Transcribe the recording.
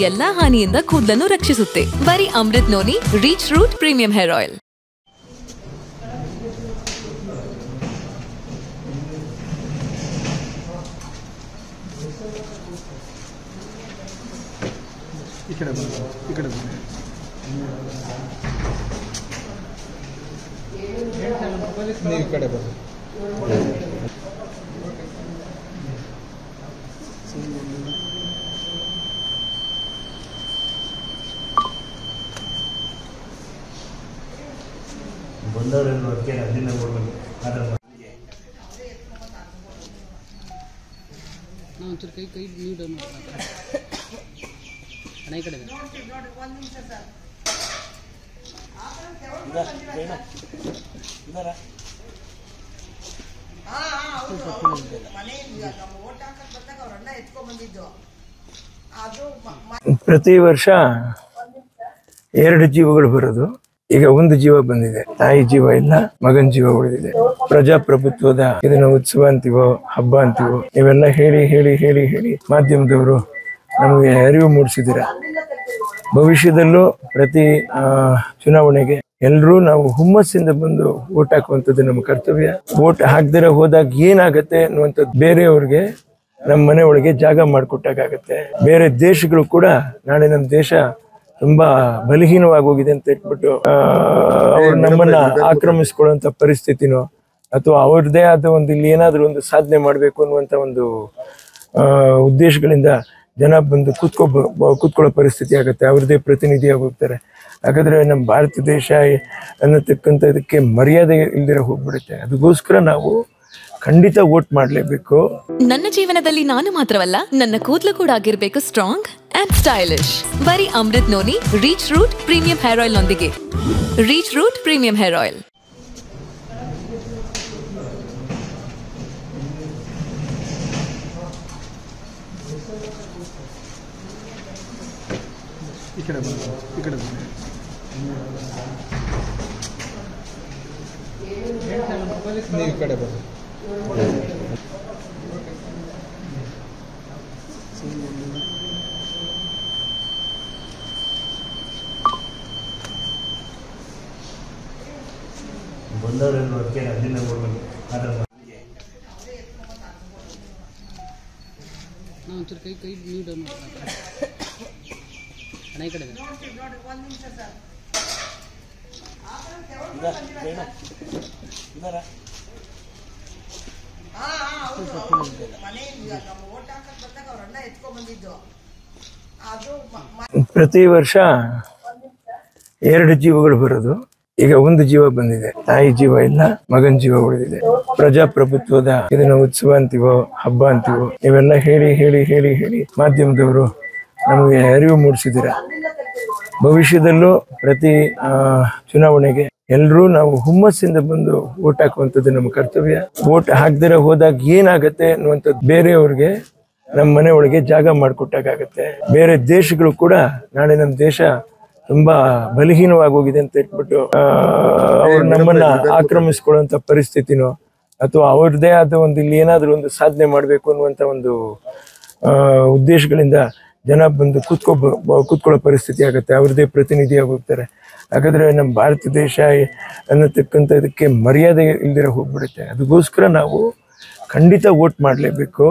ಎಲ್ಲಾ ಹಾನಿಯಿಂದ ಕೂದಲನ್ನು ರಕ್ಷಿಸುತ್ತೆ. ಬರೀ Amrut noni reach root premium hair oil. ಕೈ ನೀವು ಡೌನ್ ಅಣ್ಣ ಈ ಕಡೆ ಪ್ರತಿ ವರ್ಷ 2 ಜೀವಗಳು ಬರೋದು. ಈಗ 1 ಜೀವ ಬಂದಿದೆ. ತಾಯಿ ಜೀವ ಇಲ್ಲ, ಮಗನ ಜೀವ ಉಳಿದಿದೆ. ಪ್ರಜಾಪ್ರಭುತ್ವದ ಇದನ್ನ ಉತ್ಸವ ಅಂತೀವೋ ಹಬ್ಬ ಅಂತೀವೋ ಇವೆಲ್ಲ ಹೇಳಿ ಹೇಳಿ ಹೇಳಿ ಹೇಳಿ ಮಾಧ್ಯಮದವರು ನಮಗೆ ಅರಿವು ಮೂಡಿಸಿದಿರ. ಭವಿಷ್ಯದಲ್ಲೂ ಪ್ರತಿ ಚುನಾವಣೆಗೆ ಎಲ್ಲರೂ ನಾವು ಹುಮ್ಮಸ್ಸಿಂದ ಬಂದು ವೋಟ್ ಹಾಕುವಂಥದ್ದು ನಮ್ಮ ಕರ್ತವ್ಯ. ವೋಟ್ ಹಾಕ್ದಿರ ಹೋದಾಗ ಏನಾಗತ್ತೆ ಅನ್ನುವಂಥದ್ದು ಬೇರೆಯವ್ರಿಗೆ ನಮ್ಮ ಮನೆ ಒಳಗೆ ಜಾಗ ಮಾಡಿಕೊಟ್ಟಾಗತ್ತೆ. ಬೇರೆ ದೇಶಗಳು ಕೂಡ ನಾಳೆ ನಮ್ಮ ದೇಶ ತುಂಬಾ ಬಲಹೀನವಾಗಿ ಹೋಗಿದೆ ಅಂತ ಇಟ್ಬಿಟ್ಟು ಅವ್ರು ನಮ್ಮನ್ನ ಆಕ್ರಮಿಸ್ಕೊಳ್ಳುವಂತ ಪರಿಸ್ಥಿತಿನೋ ಅಥವಾ ಅವ್ರದ್ದೇ ಆದ ಒಂದು ಇಲ್ಲಿ ಏನಾದ್ರೂ ಒಂದು ಸಾಧನೆ ಮಾಡ್ಬೇಕು ಅನ್ನುವಂತ ಒಂದು ಉದ್ದೇಶಗಳಿಂದ ಜನ ಬಂದು ಕೂತ್ಕೊಳ್ಳೋ ಪರಿಸ್ಥಿತಿ ಆಗುತ್ತೆ. ಅವ್ರದ್ದೇ ಪ್ರತಿನಿಧಿಯಾಗಿ ಹೋಗ್ತಾರೆ. ಹಾಗಾದ್ರೆ ನಮ್ಮ ಭಾರತ ದೇಶ ಅನ್ನತಕ್ಕಂಥ ಇದಕ್ಕೆ ಮರ್ಯಾದೆ ಇಲ್ದಿರ ಹೋಗ್ಬಿಡುತ್ತೆ. ಅದಕ್ಕೋಸ್ಕರ ನಾವು ಖಂಡಿತ ವೋಟ್ ಮಾಡಲೇಬೇಕು. ನನ್ನ ಜೀವನದಲ್ಲಿ ನಾನು ಮಾತ್ರವಲ್ಲ, ನನ್ನ ಕೂದಲು ಕೂಡ ಆಗಿರ್ಬೇಕು ಸ್ಟ್ರಾಂಗ್ ಅಂಡ್ ಸ್ಟೈಲಿಶ್. ಬರೀ Amrut noni reach root premium hair oil ನೊಂದಿಗೆ. Reach root premium hair oil. ಕೈ ನೀವು ಡೌನ್ ಅಣ್ಣ ಈ ಕಡೆ ಪ್ರತಿ ವರ್ಷ 2 ಜೀವಗಳು ಬರೋದು. ಈಗ 1 ಜೀವ ಬಂದಿದೆ. ತಾಯಿ ಜೀವ ಇಲ್ಲ, ಮಗನ ಜೀವ ಉಳಿದಿದೆ. ಪ್ರಜಾಪ್ರಭುತ್ವದ ಇದನ್ನ ಉತ್ಸವ ಅಂತೀವೋ ಹಬ್ಬ ಅಂತೀವೋ ಇವೆಲ್ಲ ಹೇಳಿ ಹೇಳಿ ಹೇಳಿ ಹೇಳಿ ಮಾಧ್ಯಮದವರು ನಮಗೆ ಅರಿವು ಮೂಡಿಸಿದಿರ. ಭವಿಷ್ಯದಲ್ಲೂ ಪ್ರತಿ ಚುನಾವಣೆಗೆ ಎಲ್ಲರೂ ನಾವು ಹುಮ್ಮಸ್ಸಿಂದ ಬಂದು ವೋಟ್ ಹಾಕುವಂಥದ್ದು ನಮ್ಮ ಕರ್ತವ್ಯ. ವೋಟ್ ಹಾಕ್ದಿರ ಹೋದಾಗ ಏನಾಗತ್ತೆ ಅನ್ನುವಂಥದ್ದು ಬೇರೆಯವ್ರಿಗೆ ನಮ್ಮ ಮನೆ ಒಳಗೆ ಜಾಗ ಮಾಡಿಕೊಟ್ಟಾಗತ್ತೆ. ಬೇರೆ ದೇಶಗಳು ಕೂಡ ನಾಳೆ ನಮ್ಮ ದೇಶ ತುಂಬಾ ಬಲಹೀನವಾಗಿ ಹೋಗಿದೆ ಅಂತ ಇಟ್ಬಿಟ್ಟು ಅವ್ರು ನಮ್ಮನ್ನ ಆಕ್ರಮಿಸ್ಕೊಳ್ಳುವಂತ ಪರಿಸ್ಥಿತಿನೋ ಅಥವಾ ಅವ್ರದ್ದೇ ಆದ ಒಂದು ಇಲ್ಲಿ ಏನಾದ್ರೂ ಒಂದು ಸಾಧನೆ ಮಾಡ್ಬೇಕು ಅನ್ನುವಂತ ಒಂದು ಉದ್ದೇಶಗಳಿಂದ ಜನ ಬಂದು ಕೂತ್ಕೊಳ್ಳೋ ಪರಿಸ್ಥಿತಿ ಆಗುತ್ತೆ. ಅವ್ರದ್ದೇ ಪ್ರತಿನಿಧಿಯಾಗಿ ಹೋಗ್ತಾರೆ. ಹಾಗಾದ್ರೆ ನಮ್ಮ ಭಾರತ ದೇಶ ಅನ್ನತಕ್ಕಂಥ ಇದಕ್ಕೆ ಮರ್ಯಾದೆ ಇಲ್ದಿರ ಹೋಗ್ಬಿಡುತ್ತೆ. ಅದಕ್ಕೋಸ್ಕರ ನಾವು ಖಂಡಿತ ವೋಟ್ ಮಾಡಲೇಬೇಕು.